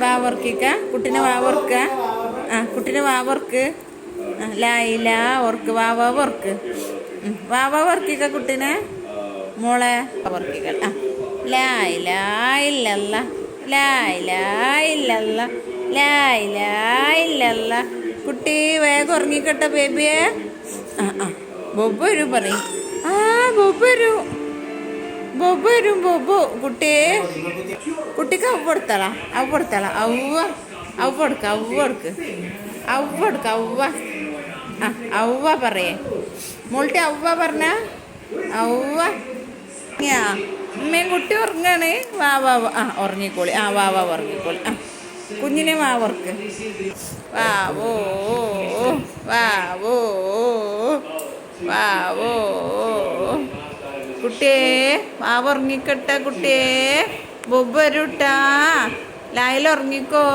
വാവർക്കിക്ക കുട്ടീനെ വാവർക്ക കുട്ടീനെ വാവർക്ക് ലായില ഓർക്ക് വാവ വർക്ക് വാവ വർക്കിക്ക കുട്ടീനെ മോളെ വർക്കിക്ക ലായില ഇല്ലല്ല ലായില ഇല്ലല്ല ലായില ഇല്ലല്ല കുട്ടി വേഗം ഉറങ്ങിക്കട്ടെ ബേബിയെ ബൊബ് വരും പറയും ബൊബ് വരും ബൊബ് വരും ബൊബു കുട്ടിയെ കുട്ടിക്ക് അവ കൊടുത്തളാ അവ കൊടുക്ക അവ അവ പറയേ മോൾട്ടി അവ പറഞ്ഞ അവ അമ്മയും കുട്ടി ഉറങ്ങാണ് വാവ ഉറങ്ങിക്കോളി വാവ ഉറങ്ങിക്കോളി കുഞ്ഞിനെ വാവർക്ക് വാവോ വാവോ വാവോ കുട്ടിയെ വാവ ഉറങ്ങിക്കട്ടെ കുട്ടിയെ ബൊബ് വരൂട്ടാ ലായിൽ ഉറങ്ങിക്കോ